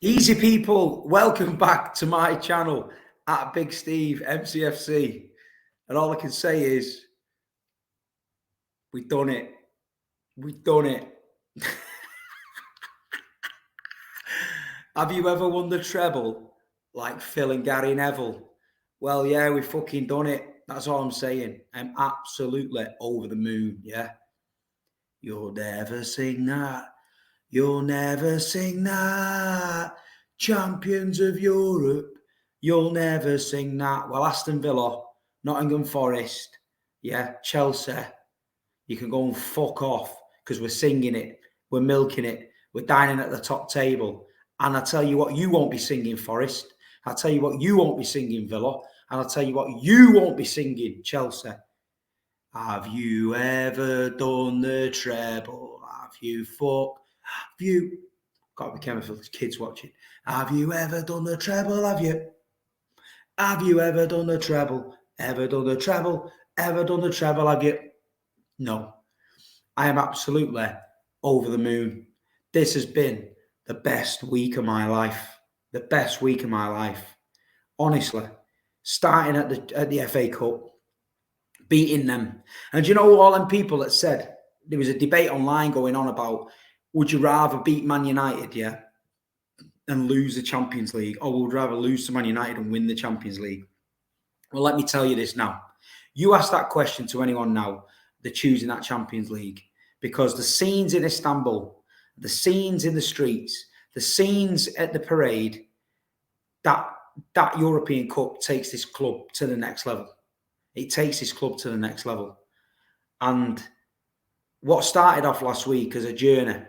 Easy people, welcome back to my channel at Big Steve MCFC. And all I can say is, we've done it. We've done it. Have you ever won the treble like Phil and Gary Neville? Well, yeah, we fucking done it. That's all I'm saying. I'm absolutely over the moon, yeah? You'll never sing that. You'll never sing that. Champions of Europe. You'll never sing that. Well, Aston Villa, Nottingham Forest, yeah, Chelsea. You can go and fuck off because we're singing it. We're milking it. We're dining at the top table. And I tell you what, you won't be singing Forest. I'll tell you what, you won't be singing Villa. And I'll tell you what, you won't be singing Chelsea. Have you ever done the treble? Have you got to be careful, there's kids watching. Have you ever done the treble? Have you ever done the treble? Ever done the treble? Ever done the treble? Have you? No. I am absolutely over the moon. This has been the best week of my life. The best week of my life. Honestly. Starting at the FA Cup, beating them. And you know all them people that said, there was a debate online going on about, would you rather beat Man United, yeah, and lose the Champions League, or would rather lose to Man United and win the Champions League? Well, let me tell you this now. You ask that question to anyone now, they're choosing that Champions League, because the scenes in Istanbul, the scenes in the streets, the scenes at the parade, that European Cup takes this club to the next level. It takes this club to the next level. And what started off last week as a journey,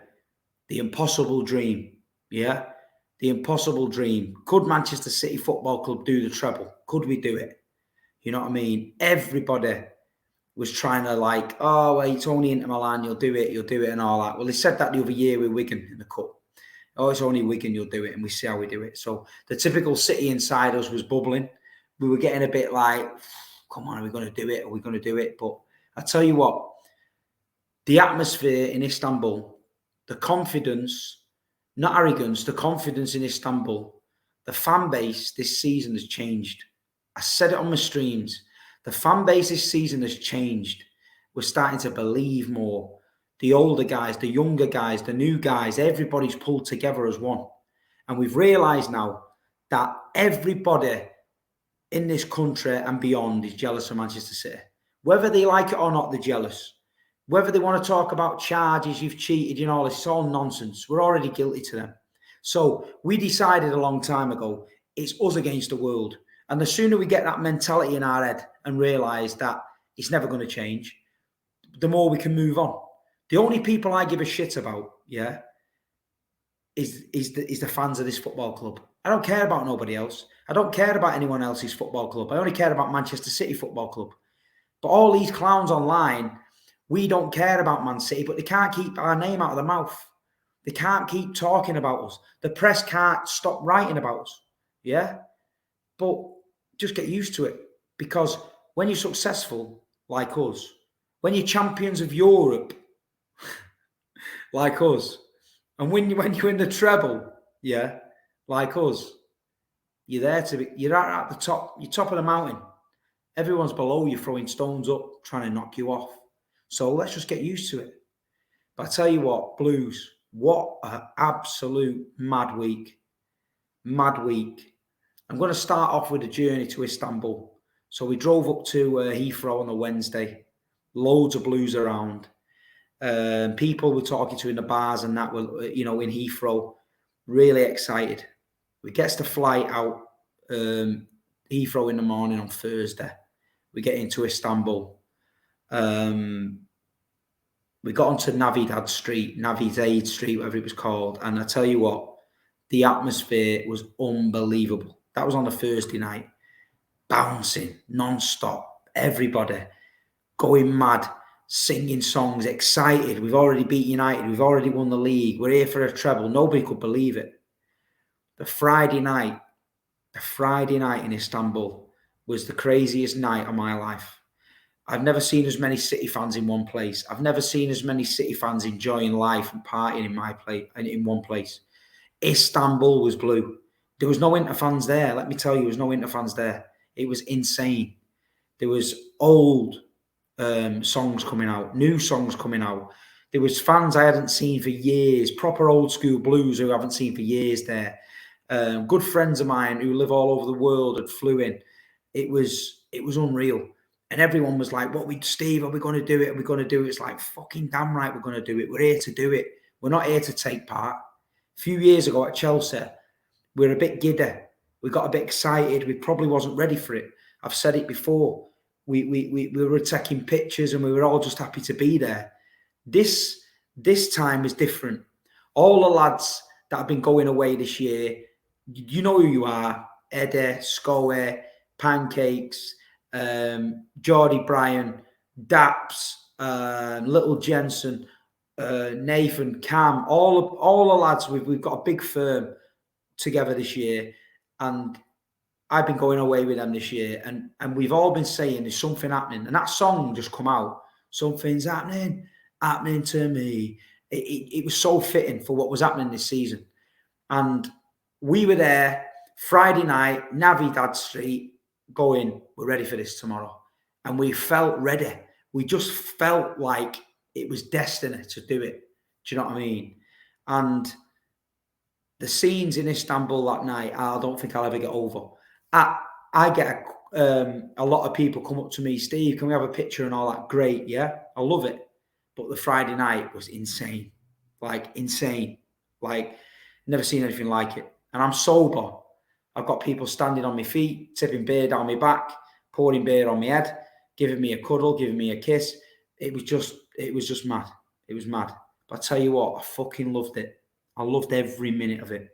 the impossible dream, yeah? The impossible dream. Could Manchester City Football Club do the treble? Could we do it? You know what I mean? Everybody was trying to like, oh, well, it's only Inter Milan, you'll do it and all that. Well, they said that the other year with Wigan in the Cup. Oh, it's only Wigan, you'll do it, and we see how we do it. So the typical City inside us was bubbling. We were getting a bit like, come on, are we going to do it? Are we going to do it? But I tell you what, the atmosphere in Istanbul, the confidence, not arrogance, the confidence in Istanbul, the fan base this season has changed. I said it on my streams. The fan base this season has changed. We're starting to believe more. The older guys, the younger guys, the new guys, everybody's pulled together as one. And we've realised now that everybody in this country and beyond is jealous of Manchester City. Whether they like it or not, they're jealous. Whether they want to talk about charges, you've cheated, you know, it's all nonsense. We're already guilty to them. So we decided a long time ago, it's us against the world. And the sooner we get that mentality in our head and realise that it's never going to change, the more we can move on. The only people I give a shit about, yeah, is the fans of this football club. I don't care about nobody else. I don't care about anyone else's football club. I only care about Manchester City Football Club. But all these clowns online, we don't care about Man City, but they can't keep our name out of their mouth. They can't keep talking about us. The press can't stop writing about us, yeah? But just get used to it, because when you're successful, like us, when you're champions of Europe, like us, and when you win the treble, yeah, like us, you're at the top, you're top of the mountain. Everyone's below you throwing stones up, trying to knock you off. So let's just get used to it. But I tell you what, Blues, what an absolute mad week. Mad week. I'm going to start off with a journey to Istanbul. So we drove up to Heathrow on a Wednesday. Loads of Blues around. People we're talking to in the bars and that were, you know, in Heathrow. Really excited. We gets the flight out Heathrow in the morning on Thursday. We get into Istanbul. We got onto Navidad Street, Navidad Street, whatever it was called. And I tell you what, the atmosphere was unbelievable. That was on a Thursday night. Bouncing, non-stop. Everybody going mad, singing songs, excited. We've already beat United. We've already won the league. We're here for a treble. Nobody could believe it. The Friday night in Istanbul was the craziest night of my life. I've never seen as many City fans in one place. I've never seen as many City fans enjoying life and partying in one place. Istanbul was blue. There was no Inter fans there. Let me tell you, there was no Inter fans there. It was insane. There was old songs coming out, new songs coming out. There was fans I hadn't seen for years, proper old school blues who I haven't seen for years there. Good friends of mine who live all over the world had flew in. It was unreal. And everyone was like, Steve, are we going to do it? Are we going to do it? It's like, fucking damn right we're going to do it. We're here to do it. We're not here to take part. A few years ago at Chelsea, we were a bit giddy. We got a bit excited. We probably wasn't ready for it. I've said it before. We were taking pictures and we were all just happy to be there. This time is different. All the lads that have been going away this year, you know who you are. Eddie, Scoe, Pancakes, Geordie Bryan, Daps, Little Jensen, Nathan, Cam, all the lads. We've got a big firm together this year, and I've been going away with them this year, and we've all been saying there's something happening, and that song just come out. Something's happening to me. It was so fitting for what was happening this season, and we were there Friday night, Navidad Street, going, we're ready for this tomorrow, and we felt ready. We just felt like it was destiny to do it. Do you know what I mean? And the scenes in Istanbul that night, I don't think I'll ever get over. I get a lot of people come up to me, Steve, can we have a picture and all that? Great, yeah, I love it. But the Friday night was insane, like insane. Like, never seen anything like it. And I'm sober. I've got people standing on my feet, tipping beer down my back, pouring beer on my head, giving me a cuddle, giving me a kiss. It was just mad. It was mad. But I tell you what, I fucking loved it. I loved every minute of it.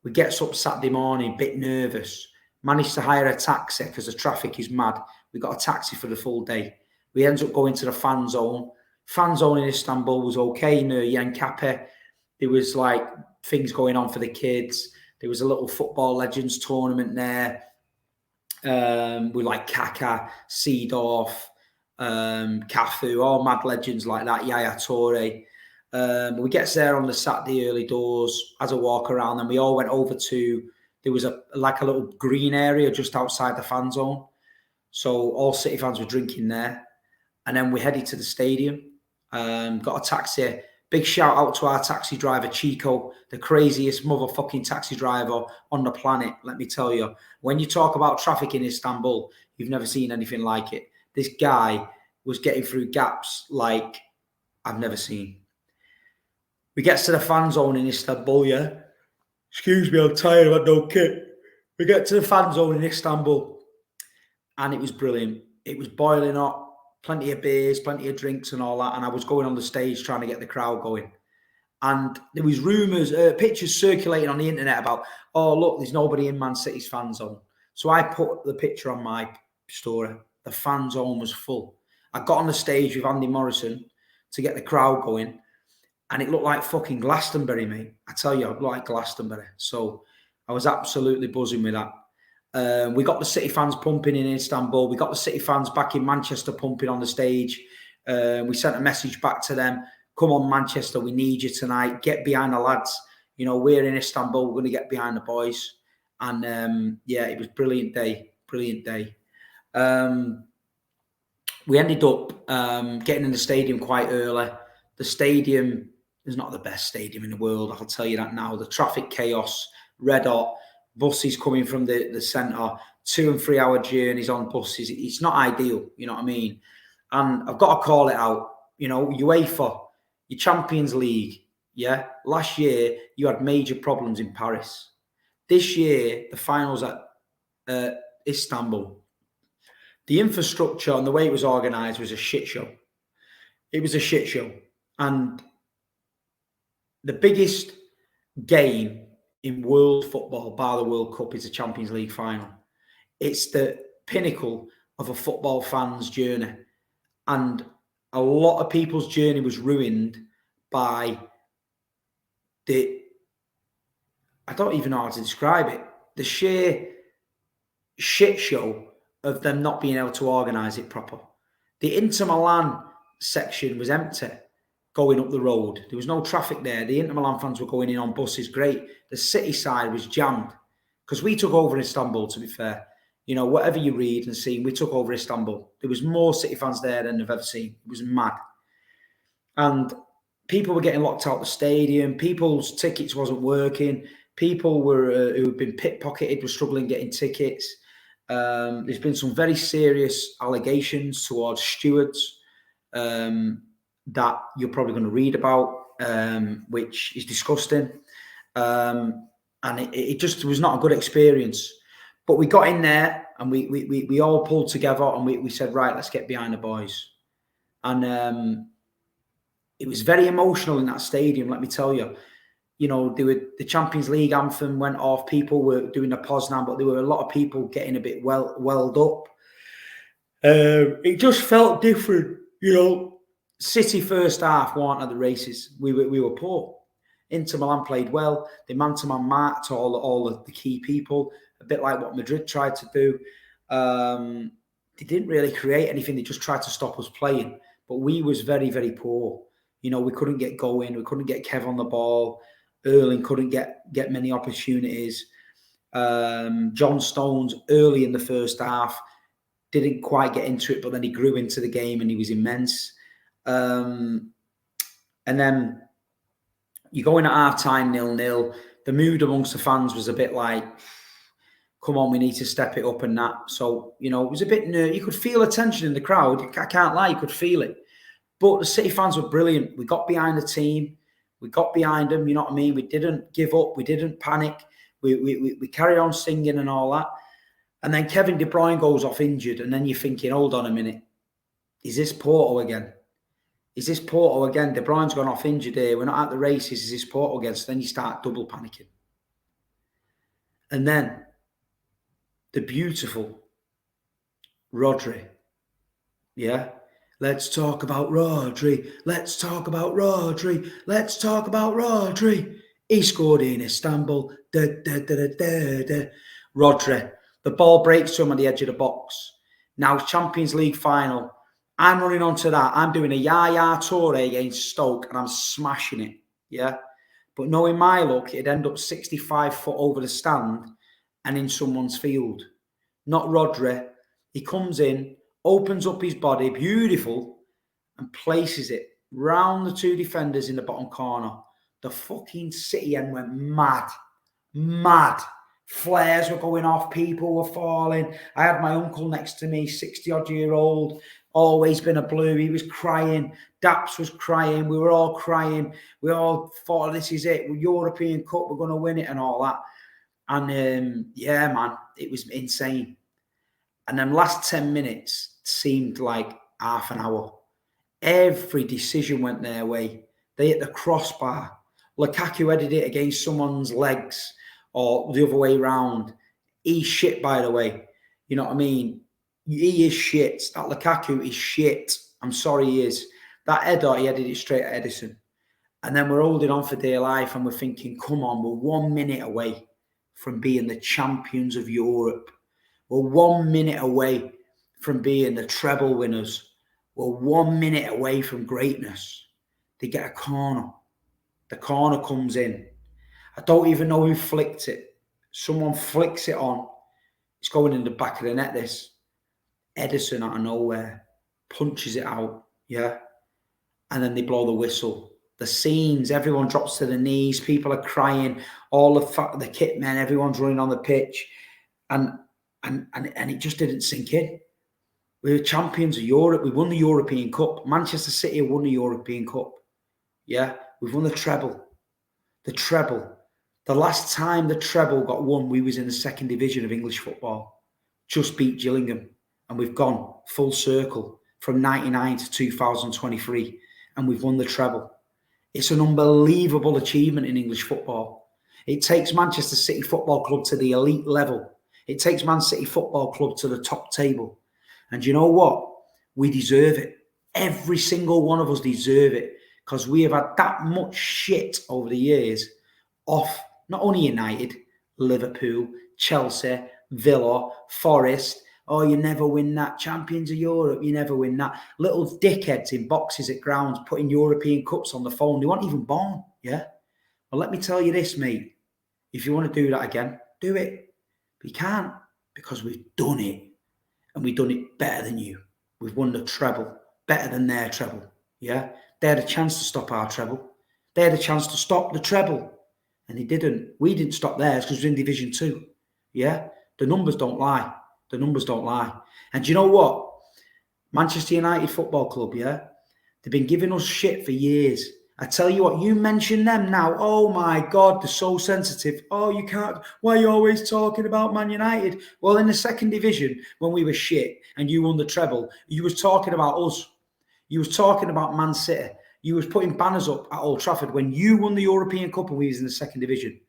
We get up Saturday morning, a bit nervous. Managed to hire a taxi because the traffic is mad. We got a taxi for the full day. We ended up going to the fan zone. Fan zone in Istanbul was okay near Yenkape. There was like things going on for the kids. There was a little football legends tournament there. With like Kaka, Seedorf, Cafu, all mad legends like that. Yaya Toure. We get there on the Saturday early doors as a walk around, and we all went over to, there was a little green area just outside the fan zone. So all City fans were drinking there. And then we headed to the stadium, got a taxi. Big shout out to our taxi driver, Chico, the craziest motherfucking taxi driver on the planet. Let me tell you, when you talk about traffic in Istanbul, you've never seen anything like it. This guy was getting through gaps like I've never seen. We get to the fan zone in Istanbul, yeah? Excuse me, I'm tired, I've had no kit. We get to the fan zone in Istanbul, and it was brilliant. It was boiling hot, plenty of beers, plenty of drinks and all that, and I was going on the stage trying to get the crowd going. And there was rumours, pictures circulating on the internet about, oh, look, there's nobody in Man City's fan zone. So I put the picture on my story. The fan zone was full. I got on the stage with Andy Morrison to get the crowd going, and it looked like fucking Glastonbury, mate. I tell you, it looked like Glastonbury. So I was absolutely buzzing with that. We got the City fans pumping in Istanbul. We got the City fans back in Manchester pumping on the stage. We sent a message back to them. Come on, Manchester, we need you tonight. Get behind the lads. You know, we're in Istanbul. We're going to get behind the boys. And, yeah, it was a brilliant day. Brilliant day. We ended up getting in the stadium quite early. The stadium is not the best stadium in the world, I'll tell you that now. The traffic chaos, red hot, buses coming from the centre, 2 and 3 hour journeys on buses. It's not ideal, you know what I mean? And I've got to call it out. You know, UEFA, your Champions League, yeah? Last year, you had major problems in Paris. This year, the finals at Istanbul, the infrastructure and the way it was organised was a shit show. It was a shit show. And the biggest game in world football, bar the World Cup, is the Champions League final. It's the pinnacle of a football fan's journey. And a lot of people's journey was ruined by I don't even know how to describe it, the sheer shit show of them not being able to organise it proper. The Inter Milan section was empty. going up the road. There was no traffic there. The Inter Milan fans were going in on buses, great. The city side was jammed because we took over Istanbul, to be fair. You know, whatever you read and see, we took over Istanbul. There was more City fans there than I've ever seen. It was mad. And people were getting locked out of the stadium. People's tickets wasn't working. People were who had been pickpocketed were struggling getting tickets. There's been some very serious allegations towards stewards that you're probably going to read about, which is disgusting. And it just was not a good experience. But we got in there and we all pulled together and we said, right, let's get behind the boys. And it was very emotional in that stadium, let me tell you. You know, the Champions League anthem went off. People were doing the Poznan, but there were a lot of people getting a bit welled up. It just felt different, you know. City first half weren't at the races. We were poor. Inter Milan played well. They man-to-man marked all of the key people, a bit like what Madrid tried to do. They didn't really create anything. They just tried to stop us playing. But we was very, very poor. You know, we couldn't get going. We couldn't get Kev on the ball. Erling couldn't get many opportunities. John Stones, early in the first half, didn't quite get into it, but then he grew into the game and he was immense. And then you go in at half-time 0-0. The mood amongst the fans was a bit like, come on, we need to step it up and that. So, you know, it was a bit nervous. You could feel the tension in the crowd. I can't lie, you could feel it. But the City fans were brilliant. We got behind the team. We got behind them, you know what I mean? We didn't give up. We didn't panic. We carried on singing and all that. And then Kevin De Bruyne goes off injured. And then you're thinking, hold on a minute. Is this Porto again? Is this Porto again? De Bruyne's gone off injured here. We're not at the races. Is this Porto again? So then you start double panicking. And then the beautiful Rodri. Yeah? Let's talk about Rodri. Let's talk about Rodri. Let's talk about Rodri. He scored in Istanbul. Rodri. The ball breaks to him on the edge of the box. Now, Champions League final. I'm running onto that. I'm doing a Yaya Toure against Stoke and I'm smashing it. Yeah. But knowing my luck, it'd end up 65 foot over the stand and in someone's field. Not Rodri. He comes in, opens up his body, beautiful, and places it round the two defenders in the bottom corner. The fucking City end went mad. Mad. Flares were going off. People were falling. I had my uncle next to me, 60-odd-year-old, always been a blue. He was crying. Daps was crying. We were all crying. We all thought, this is it. We're European Cup. We're going to win it and all that. And, yeah, man, it was insane. And then last 10 minutes seemed like half an hour. Every decision went their way. They hit the crossbar. Lukaku headed it against someone's legs or the other way round. He's shit, by the way. You know what I mean? He is shit. That Lukaku is shit. I'm sorry he is. That header, he headed it straight at Edison. And then we're holding on for dear life and we're thinking, come on, we're 1 minute away from being the champions of Europe. We're 1 minute away from being the treble winners. We're 1 minute away from greatness. They get a corner. The corner comes in. I don't even know who flicked it. Someone flicks it on. It's going in the back of the net, this. Edison out of nowhere punches it out, yeah? And then they blow the whistle. The scenes, everyone drops to the knees. People are crying. All the kit men, everyone's running on the pitch. And it just didn't sink in. We were champions of Europe. We won the European Cup. Manchester City won the European Cup. Yeah, we've won the treble. The treble. The last time the treble got won, we was in the second division of English football. Just beat Gillingham. And we've gone full circle from 99 to 2023. And we've won the treble. It's an unbelievable achievement in English football. It takes Manchester City Football Club to the elite level. It takes Man City Football Club to the top table. And you know what? We deserve it. Every single one of us deserve it because we have had that much shit over the years off not only United, Liverpool, Chelsea, Villa, Forest, Oh, you never win that. Champions of Europe, you never win that. Little dickheads in boxes at grounds putting European Cups on the phone. They weren't even born, yeah? Well, let me tell you this, mate. If you want to do that again, do it. But you can't, because we've done it. And we've done it better than you. We've won the treble, better than their treble, yeah? They had a chance to stop our treble. They had a chance to stop the treble. And they didn't. We didn't stop theirs because we're in Division 2, yeah? The numbers don't lie. The numbers don't lie. And do you know what? Manchester United Football Club, yeah? They've been giving us shit for years. I tell you what, you mention them now. Oh my God, they're so sensitive. Oh, you can't. Why are you always talking about Man United? Well, in the second division, when we were shit and you won the treble, you was talking about us. You was talking about Man City. You was putting banners up at Old Trafford when you won the European Cup and we was in the second division.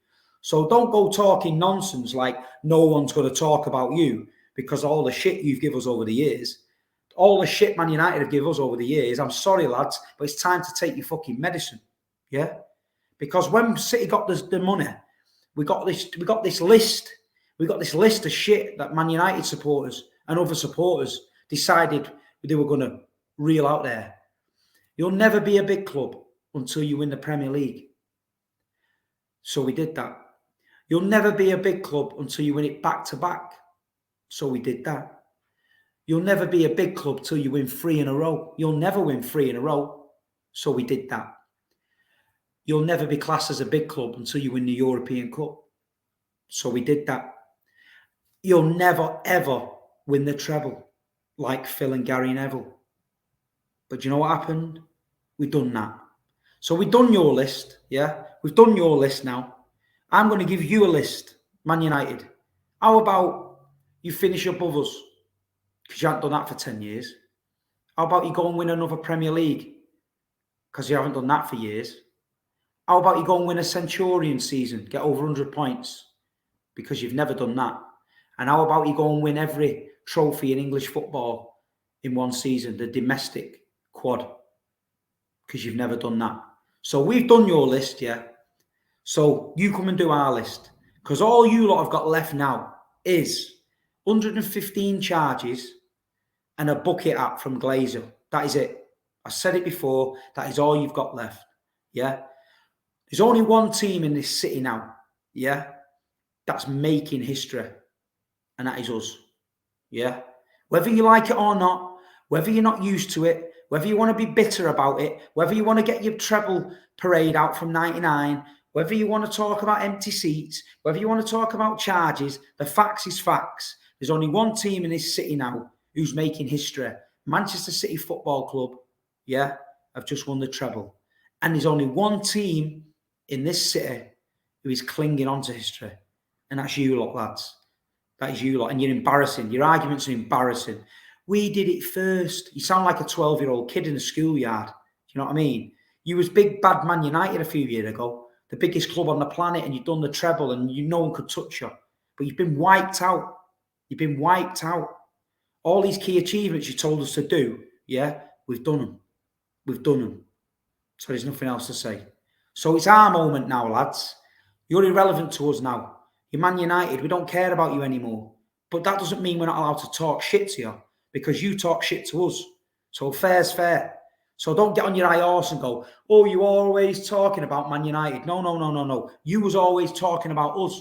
So don't go talking nonsense like no one's going to talk about you because of all the shit you've given us over the years. All the shit Man United have given us over the years. I'm sorry, lads, but it's time to take your fucking medicine. Yeah? Because when City got the money, we got this list. We got this list of shit that Man United supporters and other supporters decided they were going to reel out there. You'll never be a big club until you win the Premier League. So we did that. You'll never be a big club until you win it back to back. So we did that. You'll never be a big club till you win 3 in a row. You'll never win 3 in a row. So we did that. You'll never be classed as a big club until you win the European Cup. So we did that. You'll never, ever win the treble like Phil and Gary Neville. But you know what happened? We've done that. So we've done your list, yeah? We've done your list now. I'm going to give you a list, Man United. How about you finish above us? Because you haven't done that for 10 years. How about you go and win another Premier League? Because you haven't done that for years. How about you go and win a Centurion season, get over 100 points? Because you've never done that. And how about you go and win every trophy in English football in one season, the domestic quad? Because you've never done that. So we've done your list, yeah? So you come and do our list. Because all you lot have got left now is 115 charges and a bucket app from Glazer. That is it. I said it before. That is all you've got left. Yeah. There's only one team in this city now. Yeah. That's making history. And that is us. Yeah. Whether you like it or not, whether you're not used to it, whether you want to be bitter about it, whether you want to get your treble parade out from 99, whether you want to talk about empty seats, whether you want to talk about charges, the facts is facts. There's only one team in this city now who's making history. Manchester City Football Club, yeah, have just won the treble. And there's only one team in this city who is clinging on to history. And that's you lot, lads. That is you lot. And you're embarrassing. Your arguments are embarrassing. We did it first. You sound like a 12-year-old kid in a schoolyard. Do you know what I mean? You was big bad Man United a few years ago, the biggest club on the planet, and you'd done the treble and no one could touch you. But you've been wiped out. You've been wiped out. All these key achievements you told us to do, yeah, we've done them. We've done them. So there's nothing else to say. So it's our moment now, lads. You're irrelevant to us now. You're Man United. We don't care about you anymore. But that doesn't mean we're not allowed to talk shit to you because you talk shit to us. So fair's fair. So don't get on your high horse and go, oh, you're always talking about Man United. No. You was always talking about us.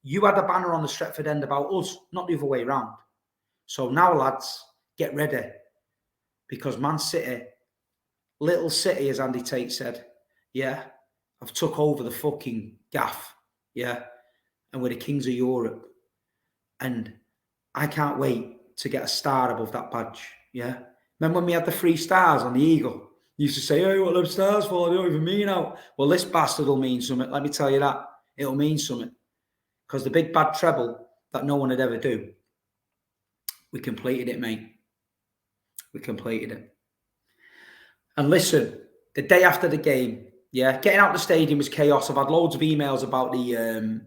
You had a banner on the Stretford end about us, not the other way around. So now, lads, get ready. Because Man City, little city, as Andy Tate said, yeah, I've took over the fucking gaff, yeah, and we're the kings of Europe. And I can't wait to get a star above that badge, yeah. Remember when we had the 3 stars on the Eagle? You used to say, hey, what are those stars for? They don't even mean out. Well, this bastard will mean something. Let me tell you that. It'll mean something. Because the big bad treble that no one would ever do, we completed it, mate. We completed it. And listen, the day after the game, yeah, getting out the stadium was chaos. I've had loads of emails about the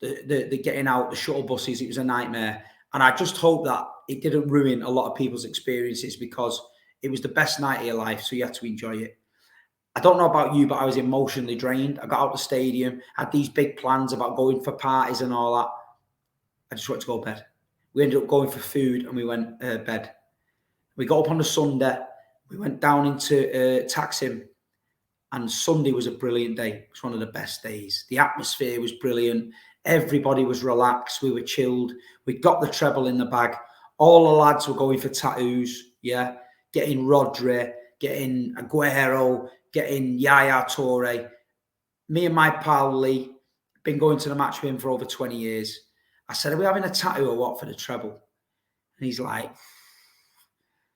getting out, the shuttle buses. It was a nightmare. And I just hope that it didn't ruin a lot of people's experiences because it was the best night of your life. So you had to enjoy it. I don't know about you, but I was emotionally drained. I got out the stadium, had these big plans about going for parties and all that. I just wanted to go to bed. We ended up going for food and we went bed. We got up on the Sunday. We went down into Taksim. And Sunday was a brilliant day. It was one of the best days. The atmosphere was brilliant. Everybody was relaxed. We were chilled. We got the treble in the bag. All the lads were going for tattoos. Yeah. Getting Rodri, getting Aguero, getting Yaya Toure. Me and my pal Lee, been going to the match with him for over 20 years. I said, are we having a tattoo or what for the treble? And he's like,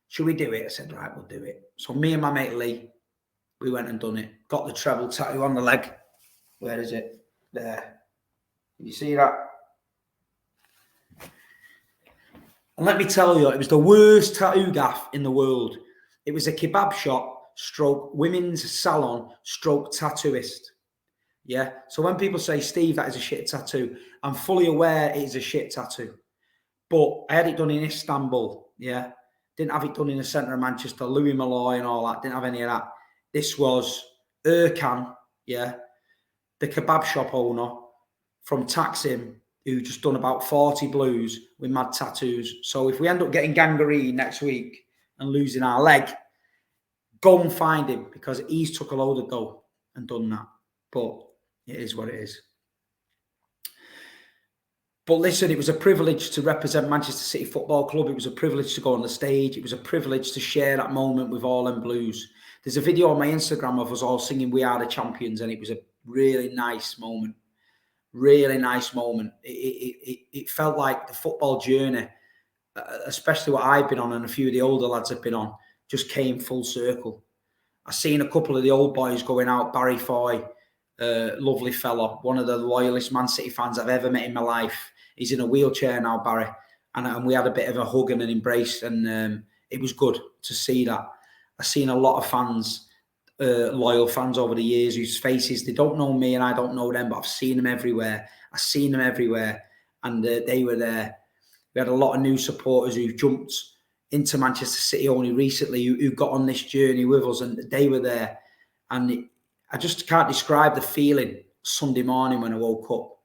should we do it? I said, right, we'll do it. So me and my mate Lee, we went and done it. Got the treble tattoo on the leg. Where is it? There. Can you see that? And let me tell you, it was the worst tattoo gaff in the world. It was a kebab shop, stroke women's salon, stroke tattooist. Yeah. So when people say, Steve, that is a shit tattoo, I'm fully aware it is a shit tattoo. But I had it done in Istanbul. Yeah. Didn't have it done in the centre of Manchester, Louis Malloy and all that. Didn't have any of that. This was Erkan, yeah, the kebab shop owner from Taksim, who just done about 40 blues with mad tattoos. So if we end up getting gangrene next week and losing our leg, go and find him, because he's took a load of dough and done that. But it is what it is. But listen, it was a privilege to represent Manchester City Football Club. It was a privilege to go on the stage. It was a privilege to share that moment with all them blues. There's a video on my Instagram of us all singing We Are the Champions, and it was a really nice moment. Really nice moment. It felt like the football journey, especially what I've been on and a few of the older lads have been on, just came full circle. I've seen a couple of the old boys going out. Barry Foy, lovely fella, one of the loyalist Man City fans I've ever met in my life. He's in a wheelchair now, Barry. And we had a bit of a hug and an embrace, and it was good to see that. I've seen a lot of fans, loyal fans over the years, whose faces, they don't know me and I don't know them, but I've seen them everywhere. I've seen them everywhere, and they were there. We had a lot of new supporters who've jumped into Manchester City only recently, who got on this journey with us, and they were there. And I just can't describe the feeling Sunday morning when I woke up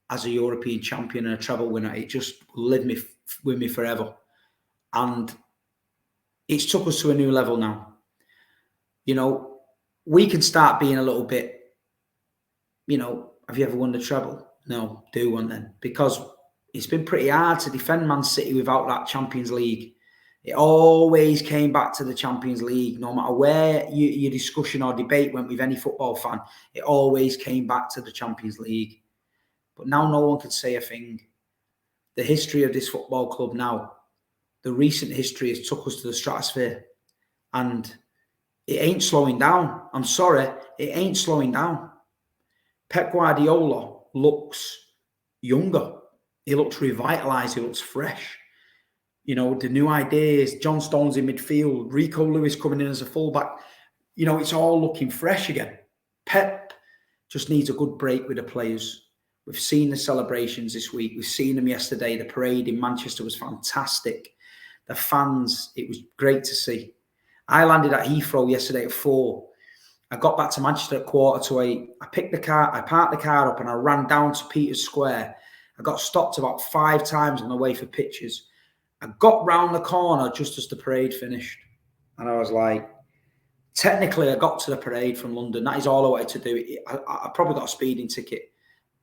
as a European champion and a treble winner. It just lived with me forever. And it's took us to a new level now. You know, we can start being a little bit, you know, have you ever won the treble? No, do one then. Because it's been pretty hard to defend Man City without that Champions League. It always came back to the Champions League. No matter where your discussion or debate went with any football fan, it always came back to the Champions League. But now no one can say a thing. The history of this football club now, the recent history has took us to the stratosphere. And it ain't slowing down. I'm sorry, it ain't slowing down. Pep Guardiola looks younger. He looks revitalised. He looks fresh. You know, the new ideas, John Stones in midfield, Rico Lewis coming in as a fullback. You know, it's all looking fresh again. Pep just needs a good break with the players. We've seen the celebrations this week. We've seen them yesterday. The parade in Manchester was fantastic. The fans, it was great to see. I landed at Heathrow yesterday at 4. I got back to Manchester at 7:45. I picked the car, I parked the car up and I ran down to Peter's Square. I got stopped about 5 times on the way for pictures. I got round the corner just as the parade finished. And I was like, technically I got to the parade from London. That is all I wanted to do. I probably got a speeding ticket.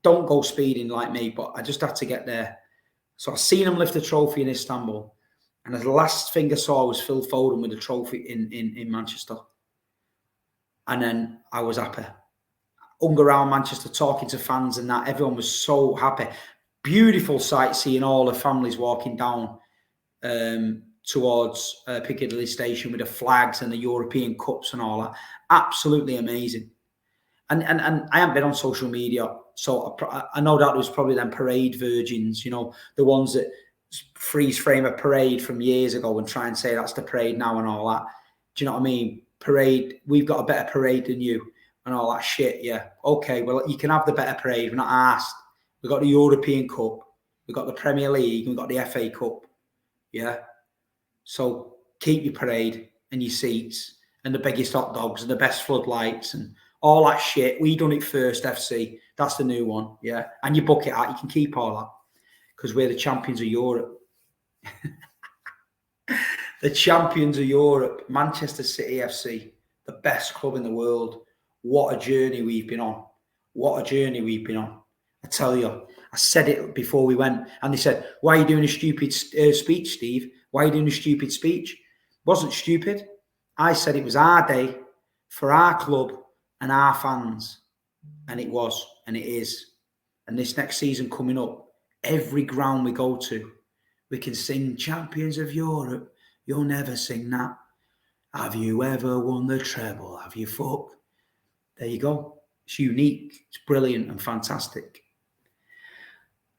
Don't go speeding like me, but I just had to get there. So I seen him lift the trophy in Istanbul. And the last thing I saw was Phil Foden with the trophy in Manchester. And then I was happy. Hung around Manchester talking to fans and that. Everyone was so happy. Beautiful sight seeing all the families walking down towards Piccadilly Station with the flags and the European Cups and all that. Absolutely amazing. And I haven't been on social media, so I know that was probably them parade virgins, you know, the ones that freeze frame a parade from years ago and try and say that's the parade now and all that. Do you know what I mean? Parade, we've got a better parade than you and all that shit, yeah. Okay, well, you can have the better parade. We're not asked. We've got the European Cup. We've got the Premier League. We've got the FA Cup, yeah? So keep your parade and your seats and the biggest hot dogs and the best floodlights and all that shit. We done it first, FC. That's the new one, yeah? And your bucket hat, you can keep all that. because we're the champions of Europe. The champions of Europe, Manchester City FC, the best club in the world. What a journey we've been on. What a journey we've been on. I tell you, I said it before we went, and they said, why are you doing a stupid speech, Steve? Why are you doing a stupid speech? It wasn't stupid. I said it was our day for our club and our fans. And it was, and it is. And this next season coming up, every ground we go to, we can sing Champions of Europe. You'll never sing that. Have you ever won the treble? Have you fuck? There you go. It's unique. It's brilliant and fantastic.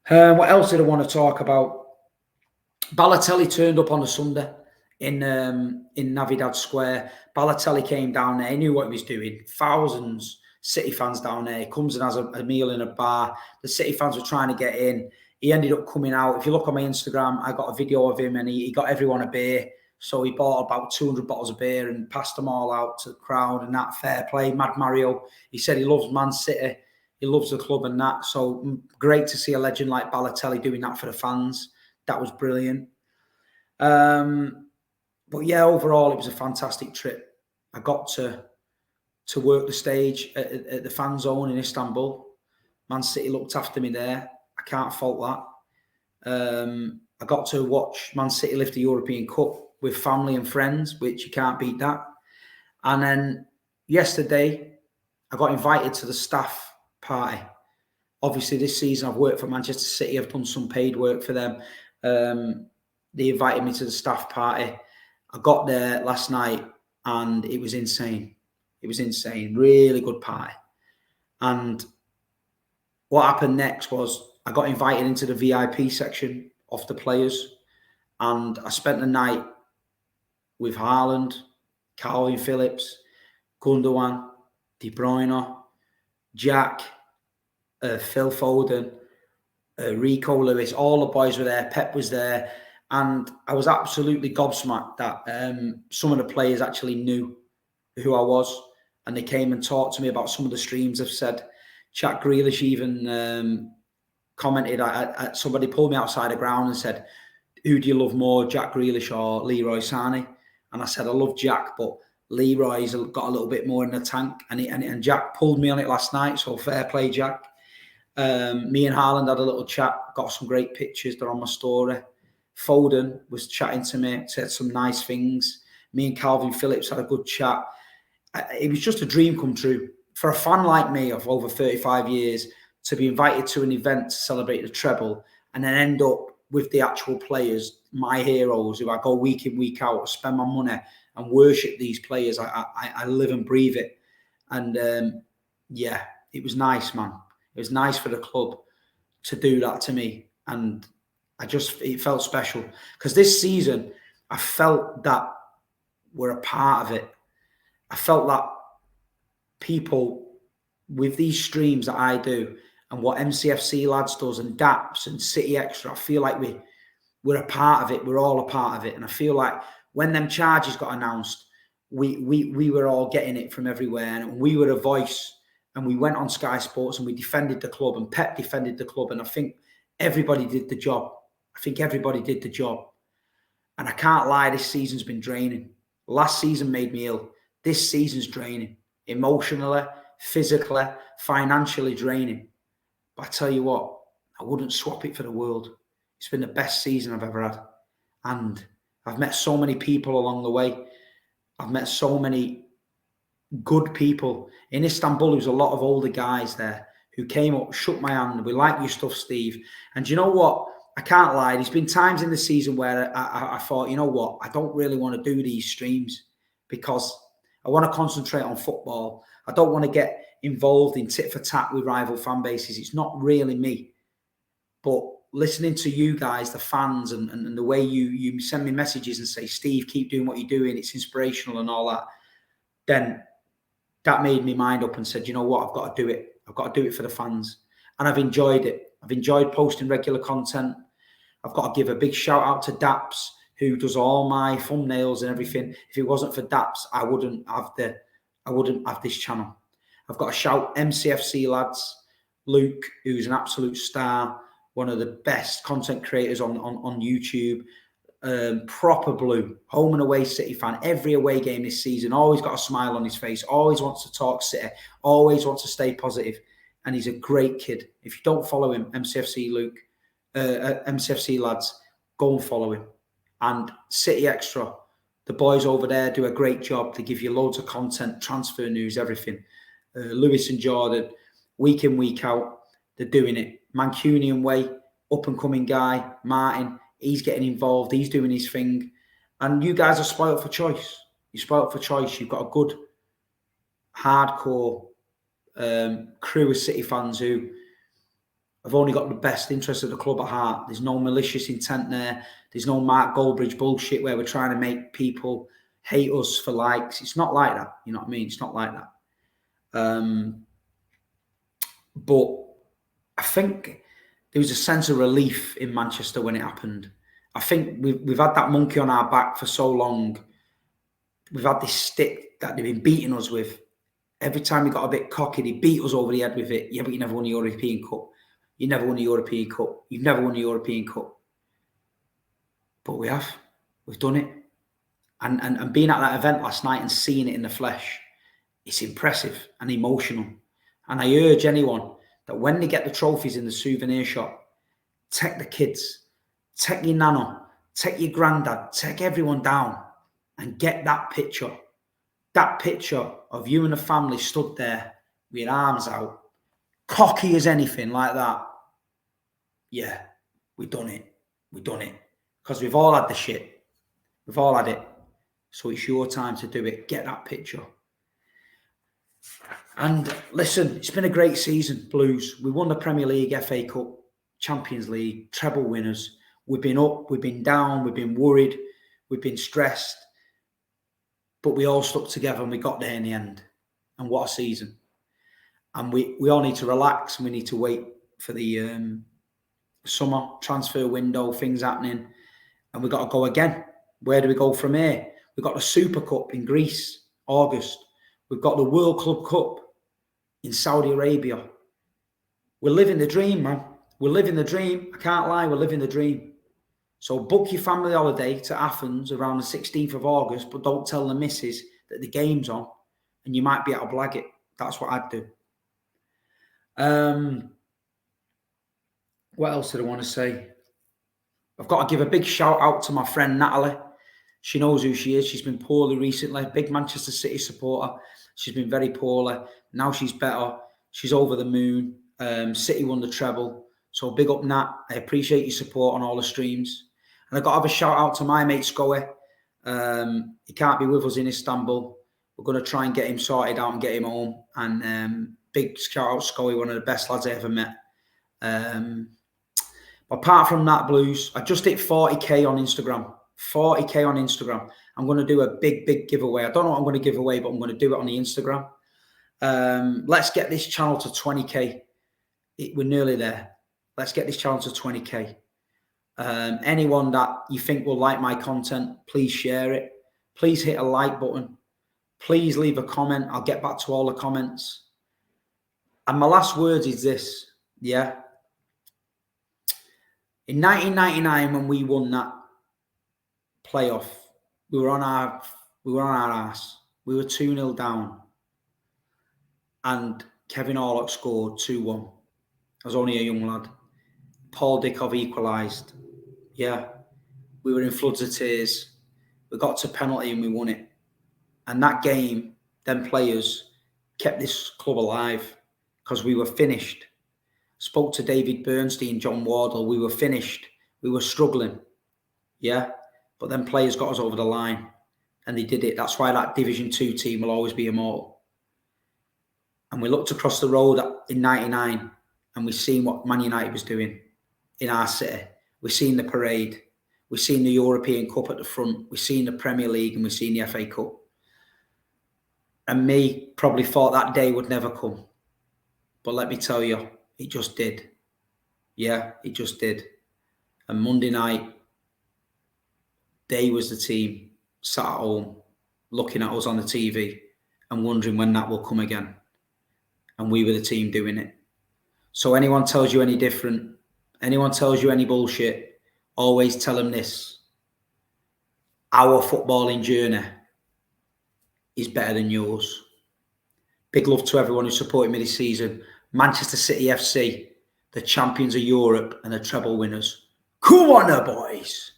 What else did I want to talk about? Balotelli turned up on a Sunday in Navidad Square. Balotelli came down there. He knew what he was doing. Thousands City fans down there. He comes and has a meal in a bar. The City fans were trying to get in. He ended up coming out. If you look on my Instagram, I got a video of him and he got everyone a beer. So he bought about 200 bottles of beer and passed them all out to the crowd, and that, fair play. Mad Mario, he said he loves Man City. He loves the club and that. So great to see a legend like Balotelli doing that for the fans. That was brilliant. But yeah, overall, it was a fantastic trip. I got to work the stage at the fan zone in Istanbul. Man City looked after me there. I can't fault that. I got to watch Man City lift the European Cup with family and friends, which you can't beat that. And then yesterday, I got invited to the staff party. Obviously, this season I've worked for Manchester City. I've done some paid work for them. They invited me to the staff party. I got there last night and it was insane. It was insane. Really good party. And what happened next was I got invited into the VIP section of the players, and I spent the night with Haaland, Calvin Phillips, Gundogan, De Bruyne, Jack, Phil Foden, Rico Lewis. All the boys were there. Pep was there. And I was absolutely gobsmacked that some of the players actually knew who I was. And they came and talked to me about some of the streams I've said. Jack Grealish even commented, somebody pulled me outside the ground and said, who do you love more, Jack Grealish or Leroy Sané? And I said, I love Jack, but Leroy's got a little bit more in the tank. And Jack pulled me on it last night, so fair play, Jack. Me and Haaland had a little chat, got some great pictures, they're on my story. Foden was chatting to me, said some nice things. Me and Calvin Phillips had a good chat. It was just a dream come true. For a fan like me of over 35 years, to be invited to an event to celebrate the treble and then end up with the actual players, my heroes, who I go week in, week out, spend my money and worship these players. I live and breathe it. And yeah, it was nice, man. It was nice for the club to do that to me. And it felt special. Because this season, I felt that we're a part of it. I felt that people with these streams that I do and what MCFC lads does and Daps and City Extra, I feel like we're a part of it. We're all a part of it. And I feel like when them charges got announced, we were all getting it from everywhere. And we were a voice, and we went on Sky Sports and we defended the club, and Pep defended the club. And I think everybody did the job. And I can't lie, this season's been draining. Last season made me ill. This season's draining. Emotionally, physically, financially draining. But I tell you what, I wouldn't swap it for the world. It's been the best season I've ever had. And I've met so many people along the way. I've met so many good people. In Istanbul, there's a lot of older guys there who came up, shook my hand. We like your stuff, Steve. And you know what? I can't lie. There's been times in the season where I thought, you know what? I don't really want to do these streams because I want to concentrate on football. I don't want to get involved in tit for tat with rival fan bases. It's not really me. But listening to you guys, the fans, and the way you send me messages and say, Steve, keep doing what you're doing. It's inspirational and all that. Then that made me mind up and said, you know what? I've got to do it. I've got to do it for the fans. And I've enjoyed it. I've enjoyed posting regular content. I've got to give a big shout out to Daps, who does all my thumbnails and everything. If it wasn't for Daps, I wouldn't have this channel. I've got to shout MCFC lads, Luke, who's an absolute star, one of the best content creators on YouTube. Proper blue, home and away City fan. Every away game this season, always got a smile on his face, always wants to talk City, always wants to stay positive, and he's a great kid. If you don't follow him, MCFC Luke, MCFC lads, go and follow him. And City Extra, the boys over there do a great job. They give you loads of content, transfer news, everything. Lewis and Jordan, week in, week out, they're doing it. Mancunian way, up and coming guy, Martin. He's getting involved. He's doing his thing. And you guys are spoiled for choice. You're spoiled for choice. You've got a good, hardcore crew of City fans who have only got the best interest of the club at heart. There's no malicious intent there. There's no Mark Goldbridge bullshit where we're trying to make people hate us for likes. It's not like that. You know what I mean? It's not like that. But I think there was a sense of relief in Manchester when it happened. I think we've had that monkey on our back for so long. We've had this stick that they've been beating us with. Every time we got a bit cocky, they beat us over the head with it. Yeah, but you never won the European Cup. You never won the European Cup. You've never won the European Cup. But we have. We've done it. And being at that event last night and seeing it in the flesh, it's impressive and emotional. And I urge anyone that when they get the trophies in the souvenir shop, take the kids, take your nano, take your granddad, take everyone down and get that picture. That picture of you and the family stood there with your arms out, cocky as anything like that. Yeah, we've done it. We've done it. Because we've all had the shit. We've all had it. So it's your time to do it. Get that picture. And listen, it's been a great season, Blues. We won the Premier League, FA Cup, Champions League, treble winners. We've been up, we've been down, we've been worried, we've been stressed. But we all stuck together and we got there in the end. And what a season. And we all need to relax and we need to wait for the summer transfer window, things happening. And we've got to go again. Where do we go from here? We've got the Super Cup in Greece, August. We've got the World Club Cup in Saudi Arabia. We're living the dream, man. We're living the dream. I can't lie, we're living the dream. So book your family holiday to Athens around the 16th of August, but don't tell the missus that the game's on and you might be able to blag it. That's what I'd do. What else did I want to say? I've got to give a big shout out to my friend Natalie. She knows who she is. She's been poorly recently. Big Manchester City supporter. She's been very poorly. Now she's better. She's over the moon. City won the treble. So big up, Nat. I appreciate your support on all the streams. And I've got to have a shout out to my mate, Scoey. He can't be with us in Istanbul. We're going to try and get him sorted out and get him home. And big shout out, Scoey, one of the best lads I ever met. Apart from that, Blues, I just hit 40k on Instagram. 40k on Instagram. I'm going to do a big giveaway. I don't know what I'm going to give away, but I'm going to do it on the Instagram. Let's get this channel to 20k. We're nearly there. Let's get this channel to 20k. Anyone that you think will like my content, please share it. Please hit a like button. Please leave a comment. I'll get back to all the comments. And my last words is this, yeah? In 1999, when we won that playoff, we were on our ass. We were 2-0 down. And Kevin Orlock scored 2-1. I was only a young lad. Paul Dickov equalised. Yeah. We were in floods of tears. We got to penalty and we won it. And that game, them players kept this club alive because we were finished. Spoke to David Bernstein, John Wardle. We were finished. We were struggling. Yeah. But then players got us over the line and they did it. That's why that Division 2 team will always be immortal. And we looked across the road in 99 and we seen what Man United was doing in our city. We've seen the parade. We've seen the European Cup at the front. We've seen the Premier League and we've seen the FA Cup. And me probably thought that day would never come. But let me tell you, it just did. Yeah, it just did. And Monday night, they was the team sat at home looking at us on the TV and wondering when that will come again. And we were the team doing it. So anyone tells you any different, Anyone tells you any bullshit, always tell them this. Our footballing journey is better than yours. Big love to everyone who supported me this season. Manchester City FC, the champions of Europe and the treble winners. Come on, boys.